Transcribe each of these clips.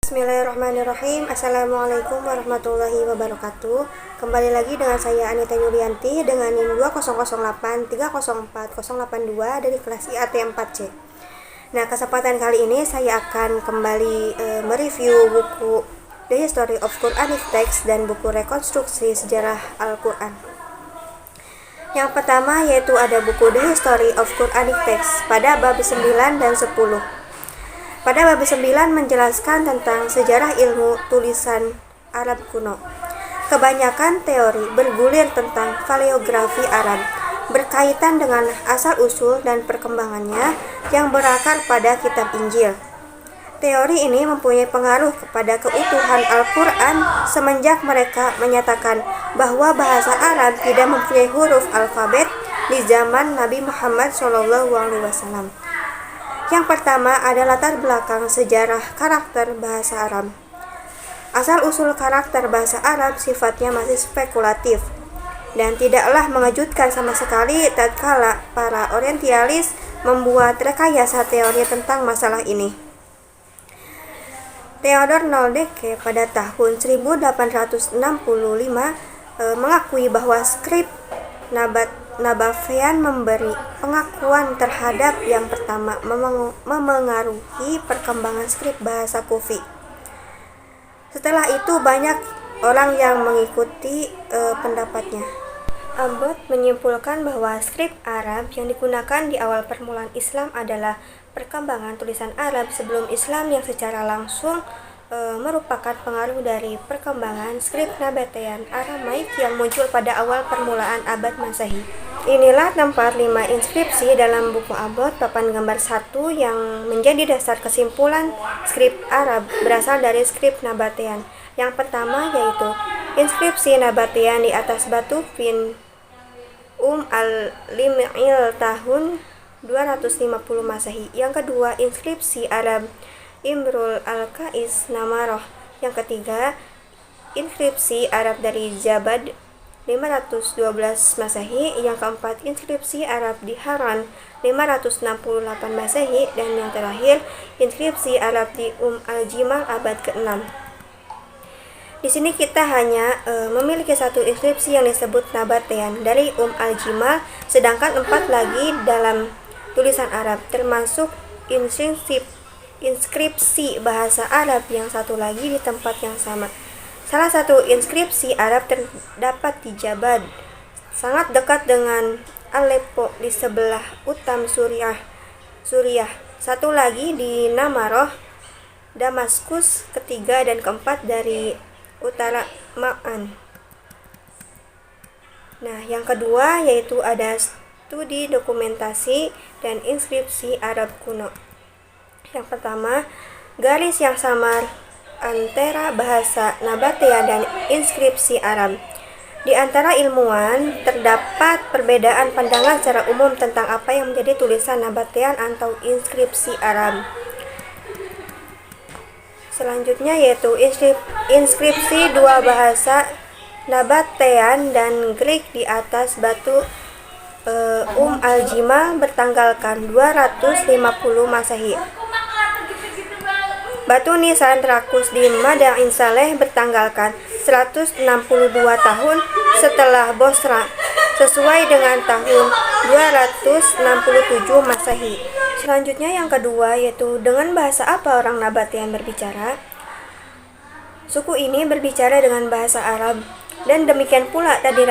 Bismillahirrahmanirrahim. Assalamualaikum warahmatullahi wabarakatuh. Kembali lagi dengan saya Anita Yulianti dengan NIM 2008304082 dari kelas IAT 4C. Nah, kesempatan kali ini saya akan kembali mereview buku The History of Quranic Text dan buku rekonstruksi sejarah Al-Quran. Yang pertama yaitu ada buku The History of Quranic Text pada bab 9 dan 10. Pada bab 9 menjelaskan tentang sejarah ilmu tulisan Arab kuno. Kebanyakan teori bergulir tentang paleografi Arab, berkaitan dengan asal-usul dan perkembangannya yang berakar pada kitab Injil. Teori ini mempunyai pengaruh kepada keutuhan Al-Quran semenjak mereka menyatakan bahwa bahasa Arab tidak mempunyai huruf alfabet di zaman Nabi Muhammad SAW. Yang pertama ada latar belakang sejarah karakter bahasa Arab. Asal-usul karakter bahasa Arab sifatnya masih spekulatif dan tidaklah mengejutkan sama sekali tatkala para orientalis membuat rekayasa teori tentang masalah ini. Theodor Noldeke pada tahun 1865 mengakui bahwa skrip Nabatean memberi pengakuan terhadap yang pertama memengaruhi perkembangan skrip bahasa Kufi. Setelah itu banyak orang yang mengikuti pendapatnya. Abbott menyimpulkan bahwa skrip Arab yang digunakan di awal permulaan Islam adalah perkembangan tulisan Arab sebelum Islam yang secara langsung merupakan pengaruh dari perkembangan skrip Nabatean Aramaik yang muncul pada awal permulaan abad Masehi. Inilah tempat 5 inskripsi dalam buku Abbott papan gambar 1 yang menjadi dasar kesimpulan skrip Arab berasal dari skrip Nabatean. Yang pertama yaitu inskripsi Nabatean di atas batu Fin al-Lim'il tahun 250 Masehi. Yang kedua inskripsi Arab Imrul al-Qais Namaroh. Yang ketiga inskripsi Arab dari Jabad 512 Masehi. Yang keempat inskripsi Arab di Haran 568 Masehi. Dan yang terakhir inskripsi Arab di al-Jimal abad ke-6. Di sini kita hanya memiliki satu inskripsi yang disebut Nabatean dari al-Jimal, sedangkan 4 lagi dalam tulisan Arab, termasuk inskripsi bahasa Arab yang satu lagi di tempat yang sama. Salah satu inskripsi Arab terdapat di Jabad, sangat dekat dengan Aleppo di sebelah utara Suriah. Satu lagi di Namaroh, Damaskus, ketiga dan keempat dari utara Ma'an. Nah, yang kedua yaitu ada studi dokumentasi dan inskripsi Arab kuno. Yang pertama, garis yang samar antara bahasa Nabatean dan inskripsi Arab. Di antara ilmuwan, terdapat perbedaan pandangan secara umum tentang apa yang menjadi tulisan Nabatean atau inskripsi Arab. Selanjutnya yaitu inskripsi dua bahasa Nabatean dan Greek di atas batu al-Jimal bertanggalkan 250 Masehi. Batu nisan Trakus di Madain Saleh bertanggalkan 162 tahun setelah Bosra, sesuai dengan tahun 267 Masehi. Selanjutnya yang kedua yaitu dengan bahasa apa orang Nabatean berbicara. Suku ini berbicara dengan bahasa Arab dan demikian pula tak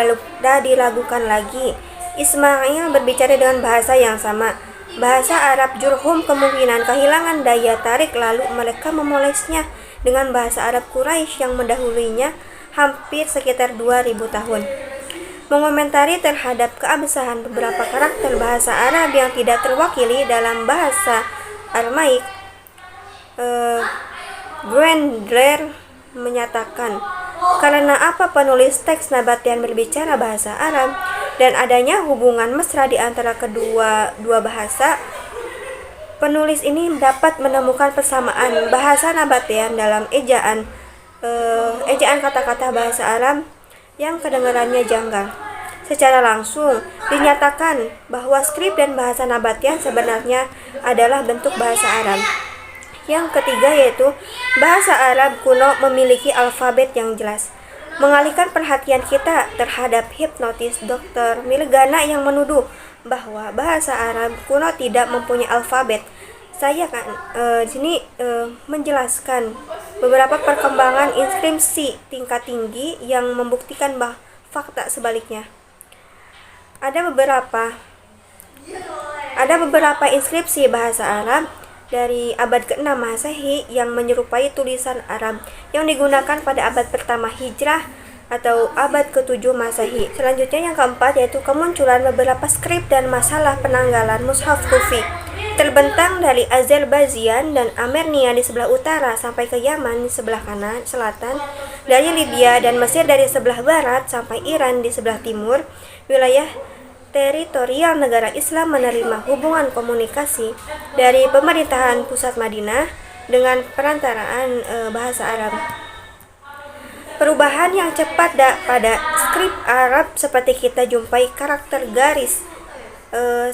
diragukan lagi. Ismail berbicara dengan bahasa yang sama. Bahasa Arab Jurhum kemungkinan kehilangan daya tarik lalu mereka memolesnya dengan bahasa Arab Quraisy yang mendahulunya hampir sekitar 2000 tahun. Mengomentari terhadap keabsahan beberapa karakter bahasa Arab yang tidak terwakili dalam bahasa Aramaik, Grandler menyatakan, karena apa penulis teks Nabatean berbicara bahasa Arab dan adanya hubungan mesra di antara dua bahasa, penulis ini dapat menemukan persamaan bahasa Nabatean dalam ejaan kata-kata bahasa Arab yang kedengarannya janggal. Secara langsung dinyatakan bahwa skrip dan bahasa Nabatean sebenarnya adalah bentuk bahasa Arab. Yang ketiga yaitu bahasa Arab kuno memiliki alfabet yang jelas. Mengalihkan perhatian kita terhadap hipnotis Dr. Milgana yang menuduh bahwa bahasa Arab kuno tidak mempunyai alfabet. Saya kan sini menjelaskan beberapa perkembangan inskripsi tingkat tinggi yang membuktikan bahwa fakta sebaliknya. Ada beberapa inskripsi bahasa Arab dari abad ke-6 Masehi yang menyerupai tulisan Arab yang digunakan pada abad pertama Hijrah atau abad ke-7 Masehi. Selanjutnya yang keempat yaitu kemunculan beberapa skrip dan masalah penanggalan mushaf Kufi. Terbentang dari Azerbaijan dan Armenia di sebelah utara sampai ke Yaman di sebelah selatan, dari Libya dan Mesir dari sebelah barat sampai Iran di sebelah timur, wilayah teritorial negara Islam menerima hubungan komunikasi dari pemerintahan pusat Madinah dengan perantaraan bahasa Arab. Perubahan yang cepat pada skrip Arab seperti kita jumpai karakter garis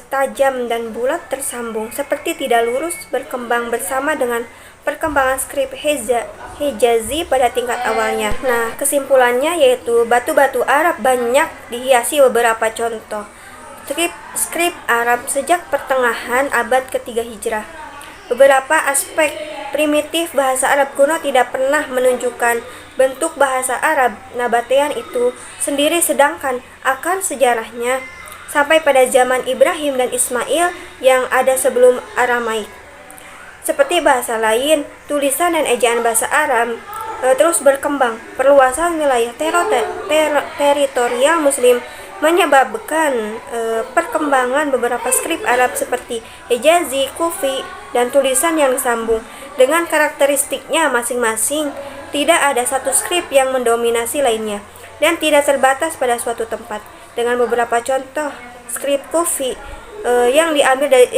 tajam dan bulat tersambung seperti tidak lurus berkembang bersama dengan perkembangan skrip Hijazi pada tingkat awalnya. Nah, kesimpulannya yaitu batu-batu Arab banyak dihiasi beberapa contoh skrip Arab sejak pertengahan abad ke-3 Hijrah. Beberapa aspek primitif bahasa Arab kuno tidak pernah menunjukkan bentuk bahasa Arab nabatean itu sendiri, sedangkan akar sejarahnya sampai pada zaman Ibrahim dan Ismail yang ada sebelum Aramaik. Seperti bahasa lain, tulisan dan ejaan bahasa Arab terus berkembang. Perluasan wilayah teritorial Muslim menyebabkan perkembangan beberapa skrip Arab seperti Hijazi, Kufi, dan tulisan yang disambung dengan karakteristiknya masing-masing. Tidak ada satu skrip yang mendominasi lainnya dan tidak terbatas pada suatu tempat. Dengan beberapa contoh skrip Kufi yang diambil dari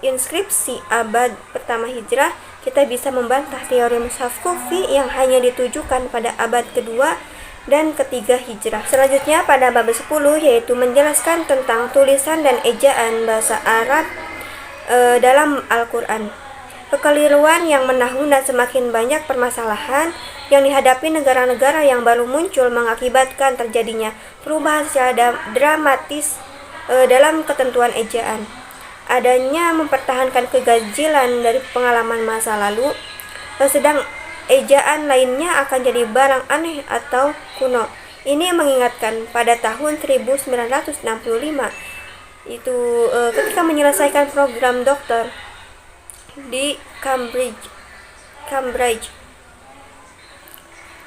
inskripsi abad pertama Hijrah, kita bisa membantah teori mushaf Kufi yang hanya ditujukan pada abad kedua dan ketiga Hijrah. Selanjutnya pada bab 10 yaitu menjelaskan tentang tulisan dan ejaan bahasa Arab dalam Al-Quran. Kekeliruan yang menahun dan semakin banyak permasalahan yang dihadapi negara-negara yang baru muncul mengakibatkan terjadinya perubahan secara dramatis dalam ketentuan ejaan. Adanya mempertahankan keganjilan dari pengalaman masa lalu, sedang ejaan lainnya akan jadi barang aneh atau kuno. Ini mengingatkan pada tahun 1965 itu ketika menyelesaikan program doktor di Cambridge.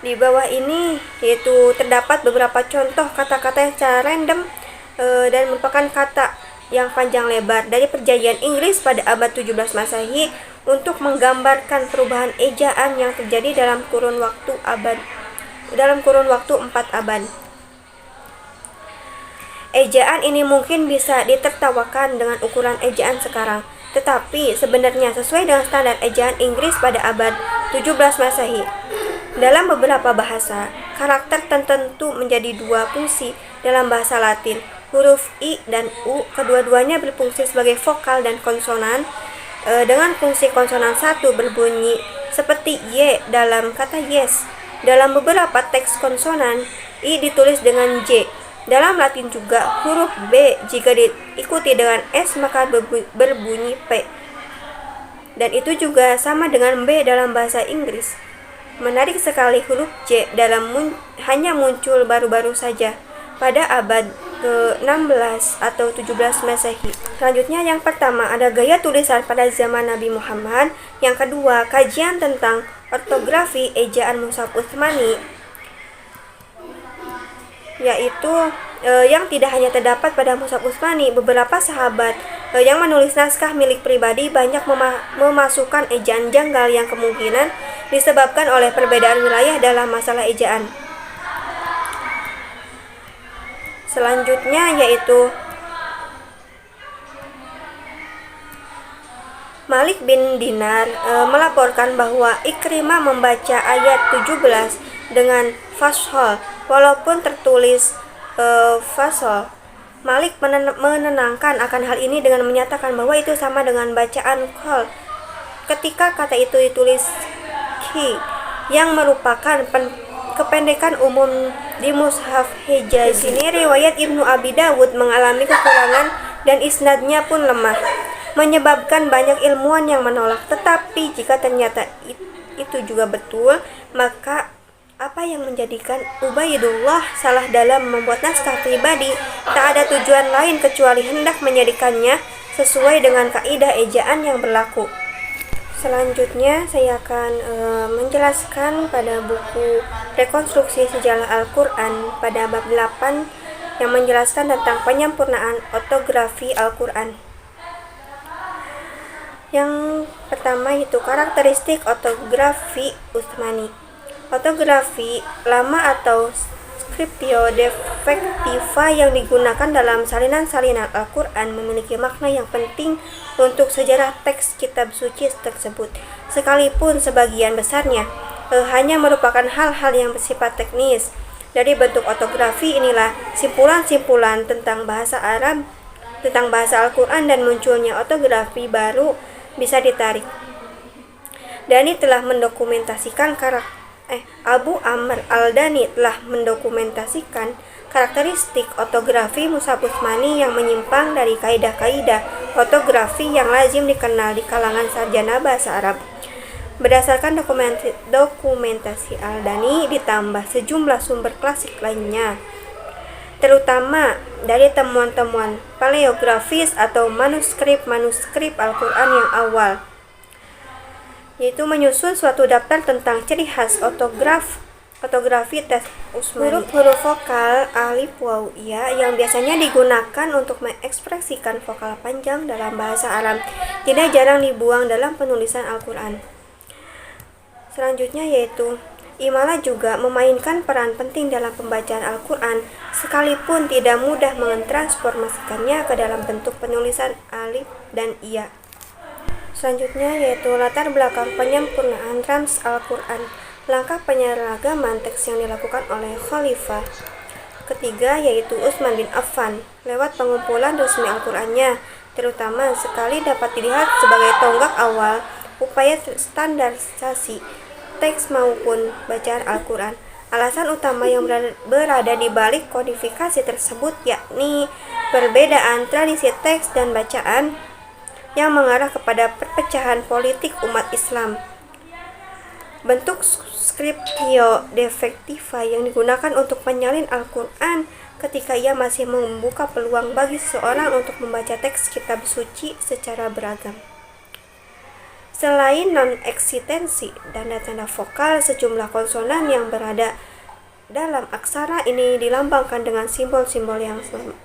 Di bawah ini yaitu terdapat beberapa contoh kata-kata yang secara random dan merupakan kata yang panjang lebar dari perjanjian Inggris pada abad 17 Masehi untuk menggambarkan perubahan ejaan yang terjadi dalam kurun waktu 4 abad. Ejaan ini mungkin bisa ditertawakan dengan ukuran ejaan sekarang, tetapi sebenarnya sesuai dengan standar ejaan Inggris pada abad 17 Masehi. Dalam beberapa bahasa, karakter tertentu menjadi dua fungsi dalam bahasa Latin. Huruf I dan U kedua-duanya berfungsi sebagai vokal dan konsonan, dengan fungsi konsonan satu berbunyi seperti Y dalam kata yes. Dalam beberapa teks konsonan, I ditulis dengan J. Dalam Latin juga, huruf B jika diikuti dengan S maka berbunyi P. Dan itu juga sama dengan B dalam bahasa Inggris. Menarik sekali, huruf J hanya muncul baru-baru saja pada abad ke-16 atau 17 Masehi. Selanjutnya yang pertama ada gaya tulisan pada zaman Nabi Muhammad. Yang kedua, kajian tentang ortografi ejaan mushaf Utsmani, yaitu yang tidak hanya terdapat pada mushaf Utsmani. Beberapa sahabat yang menulis naskah milik pribadi banyak memasukkan ejaan janggal yang kemungkinan disebabkan oleh perbedaan wilayah dalam masalah ejaan. Selanjutnya yaitu Malik bin Dinar melaporkan bahwa Ikrimah membaca ayat 17 dengan fashol walaupun tertulis fasol. Malik menenangkan akan hal ini dengan menyatakan bahwa itu sama dengan bacaan khol ketika kata itu ditulis ki, yang merupakan kependekan umum di mushaf Hijaz. Di sini riwayat Ibnu Abi Dawud mengalami kekurangan dan isnadnya pun lemah, menyebabkan banyak ilmuwan yang menolak. Tetapi jika ternyata itu juga betul, maka apa yang menjadikan Ubaidullah salah dalam membuat naskah pribadi tak ada tujuan lain kecuali hendak menjadikannya sesuai dengan kaidah ejaan yang berlaku. Selanjutnya saya akan menjelaskan pada buku Rekonstruksi Sejarah Al-Quran pada bab 8 yang menjelaskan tentang penyempurnaan ortografi Al-Quran. Yang pertama itu karakteristik ortografi Utsmani. Ortografi lama atau scriptio defectiva yang digunakan dalam salinan-salinan Al-Quran memiliki makna yang penting untuk sejarah teks kitab suci tersebut, sekalipun sebagian besarnya hanya merupakan hal-hal yang bersifat teknis. Dari bentuk ortografi inilah simpulan-simpulan tentang bahasa Arab, tentang bahasa Al-Quran dan munculnya ortografi baru bisa ditarik. Dani telah mendokumentasikan Abu Amr Al-Dani telah mendokumentasikan karakteristik ortografi mushaf Utsmani yang menyimpang dari kaidah-kaidah ortografi yang lazim dikenal di kalangan sarjana bahasa Arab. Berdasarkan dokumentasi Al-Dani ditambah sejumlah sumber klasik lainnya, terutama dari temuan-temuan paleografis atau manuskrip Al-Quran yang awal, yaitu menyusun suatu daftar tentang ciri khas ortografi teks Utsmani. Huruf vokal alif, waw, ya yang biasanya digunakan untuk mengekspresikan vokal panjang dalam bahasa Arab tidak jarang dibuang dalam penulisan Al-Quran. Selanjutnya yaitu Imala juga memainkan peran penting dalam pembacaan Al-Quran, sekalipun tidak mudah mentransformasikannya ke dalam bentuk penulisan alif dan ya. Selanjutnya yaitu latar belakang penyempurnaan rams Al-Quran, langkah penyeragaman teks yang dilakukan oleh Khalifah ketiga yaitu Utsman bin Affan lewat pengumpulan resmi Al-Qurannya, terutama sekali dapat dilihat sebagai tonggak awal upaya standarisasi teks maupun bacaan Al-Quran. Alasan utama yang berada di balik kodifikasi tersebut yakni perbedaan tradisi teks dan bacaan yang mengarah kepada perpecahan politik umat Islam. Bentuk scriptio defectiva yang digunakan untuk menyalin Al-Quran ketika ia masih membuka peluang bagi seseorang untuk membaca teks kitab suci secara beragam. Selain non-eksistensi tanda-tanda vokal, sejumlah konsonan yang berada dalam aksara ini dilambangkan dengan simbol-simbol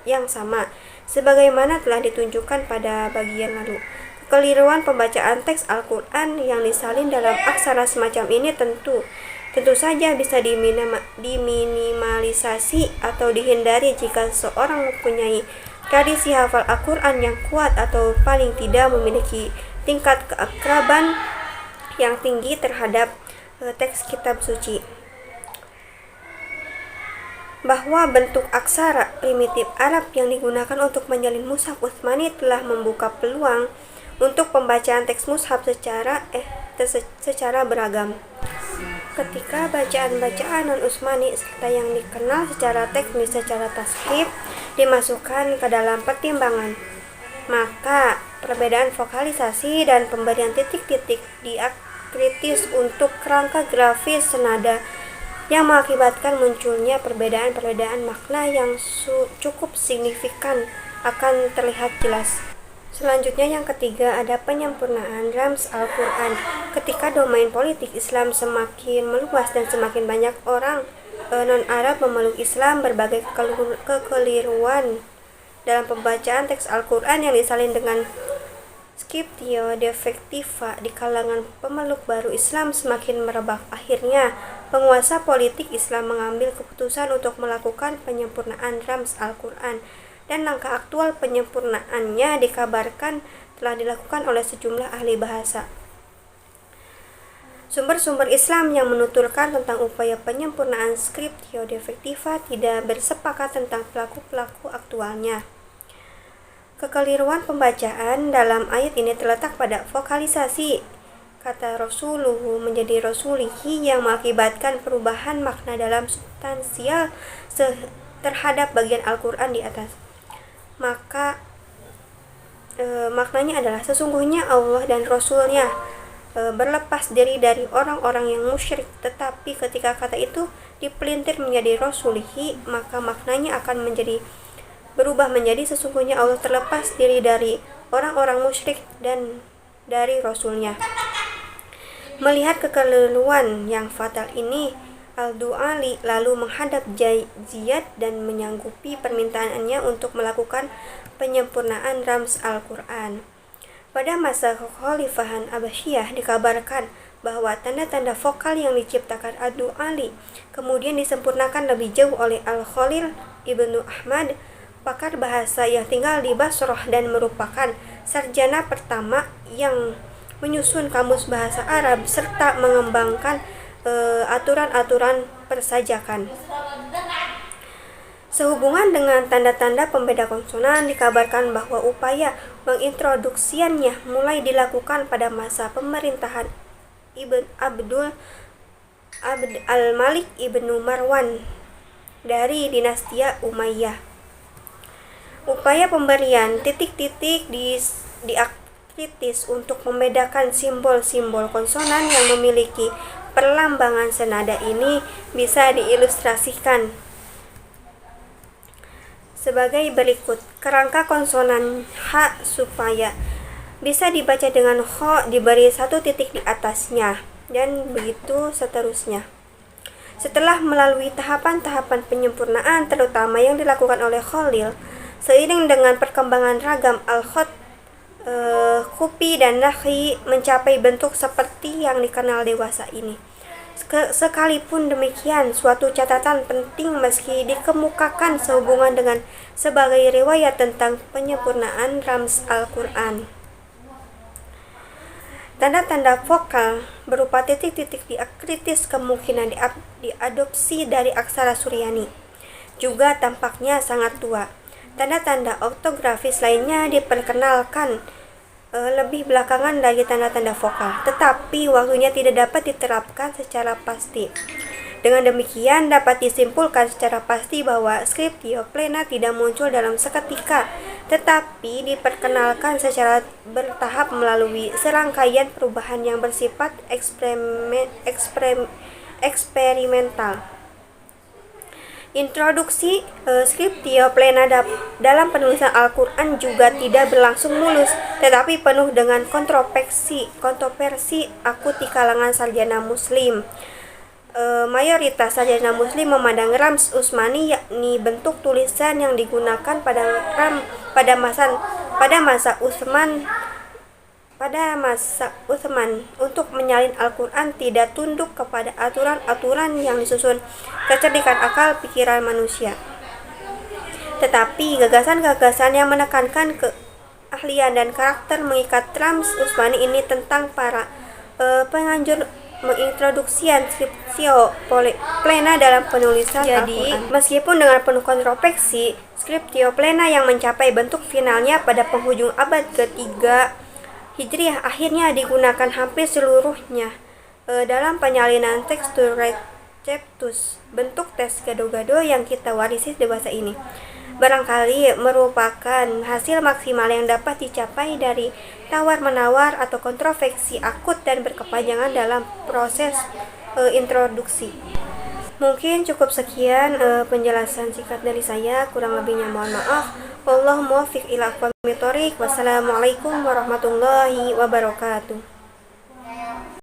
yang sama, sebagaimana telah ditunjukkan pada bagian lalu. Kekeliruan pembacaan teks Al-Quran yang disalin dalam aksara semacam ini tentu saja bisa diminimalisasi atau dihindari jika seorang mempunyai tradisi hafal Al-Quran yang kuat atau paling tidak memiliki tingkat keakraban yang tinggi terhadap teks kitab suci. Bahwa bentuk aksara primitif Arab yang digunakan untuk menyalin mushaf Utsmani telah membuka peluang untuk pembacaan teks mushaf secara beragam. Ketika bacaan-bacaan non-Utsmani serta yang dikenal secara teknis secara tashrif dimasukkan ke dalam pertimbangan, maka perbedaan vokalisasi dan pemberian titik-titik diakritis untuk kerangka grafis senada yang mengakibatkan munculnya perbedaan-perbedaan makna yang cukup signifikan akan terlihat jelas. Selanjutnya yang ketiga ada penyempurnaan rams Al-Quran. Ketika domain politik Islam semakin meluas dan semakin banyak orang non-Arab memeluk Islam, berbagai kekeliruan dalam pembacaan teks Al-Quran yang disalin dengan scriptio defectiva di kalangan pemeluk baru Islam semakin merebak. Akhirnya, penguasa politik Islam mengambil keputusan untuk melakukan penyempurnaan rams Al-Quran, dan langkah aktual penyempurnaannya dikabarkan telah dilakukan oleh sejumlah ahli bahasa. Sumber-sumber Islam yang menuturkan tentang upaya penyempurnaan scriptio defectiva tidak bersepakat tentang pelaku-pelaku aktualnya. Kekeliruan pembacaan dalam ayat ini terletak pada vokalisasi kata rasuluhu menjadi rasulihi yang mengakibatkan perubahan makna dalam substansial terhadap bagian Al-Quran di atas. Maka maknanya adalah sesungguhnya Allah dan Rasulnya berlepas diri dari orang-orang yang musyrik, tetapi ketika kata itu dipelintir menjadi rasulihi, maka maknanya akan berubah menjadi sesungguhnya Allah terlepas diri dari orang-orang musyrik dan dari Rasulnya. Melihat kekeliruan yang fatal ini, Al-Du'ali lalu menghadap Ziyad dan menyanggupi permintaannya untuk melakukan penyempurnaan rams Al-Quran. Pada masa kekhalifahan Abbasiyah dikabarkan bahwa tanda-tanda vokal yang diciptakan Al-Du'ali kemudian disempurnakan lebih jauh oleh Al-Khalil Ibnu Ahmad, pakar bahasa yang tinggal di Basrah dan merupakan sarjana pertama yang menyusun kamus bahasa Arab serta mengembangkan aturan-aturan persajakan. Sehubungan dengan tanda-tanda pembeda konsonan, dikabarkan bahwa upaya mengintroduksiannya mulai dilakukan pada masa pemerintahan Abd al-Malik ibnu Marwan dari dinasti Umayyah. Upaya pemberian titik-titik diakritis untuk membedakan simbol-simbol konsonan yang memiliki perlambangan senada ini bisa diilustrasikan sebagai berikut. Kerangka konsonan H supaya bisa dibaca dengan Kho diberi satu titik di atasnya, dan begitu seterusnya. Setelah melalui tahapan-tahapan penyempurnaan terutama yang dilakukan oleh Khalil, seiring dengan perkembangan ragam al-Khat, Kufi dan Nakhi mencapai bentuk seperti yang dikenal dewasa ini. Sekalipun demikian, suatu catatan penting meski dikemukakan sehubungan dengan sebagai riwayat tentang penyempurnaan rams Al-Quran. Tanda-tanda vokal berupa titik-titik diakritis kemungkinan diadopsi dari aksara Suryani. Juga tampaknya sangat tua. Tanda-tanda ortografis lainnya diperkenalkan lebih belakangan dari tanda-tanda vokal, tetapi waktunya tidak dapat diterapkan secara pasti. Dengan demikian dapat disimpulkan secara pasti bahwa Scriptio Plena tidak muncul dalam seketika, tetapi diperkenalkan secara bertahap melalui serangkaian perubahan yang bersifat eksperimental. Introduksi Scriptio Plena dalam penulisan Al-Quran juga tidak berlangsung mulus, tetapi penuh dengan kontroversi akut di kalangan sarjana muslim. Mayoritas sarjana muslim memandang rams Utsmani, yakni bentuk tulisan yang digunakan pada masa Utsman untuk menyalin Al-Quran, tidak tunduk kepada aturan-aturan yang disusun kecerdikan akal pikiran manusia. Tetapi gagasan-gagasan yang menekankan keahlian dan karakter mengikat rams Utsmani ini tentang para penganjur mengintroduksian Scriptio Plena dalam penulisan Al-Quran. Meskipun dengan penuh kontroversi, Scriptio Plena yang mencapai bentuk finalnya pada penghujung abad ke-3 Hijriah akhirnya digunakan hampir seluruhnya dalam penyalinan tekstur Receptus, bentuk teks gado-gado yang kita warisi dewasa ini. Barangkali merupakan hasil maksimal yang dapat dicapai dari tawar-menawar atau kontroversi akut dan berkepanjangan dalam proses introduksi. Mungkin cukup sekian penjelasan singkat dari saya, kurang lebihnya mohon maaf. Wallahu muwaffiq ila aqwamit thoriq. Wassalamualaikum warahmatullahi wabarakatuh.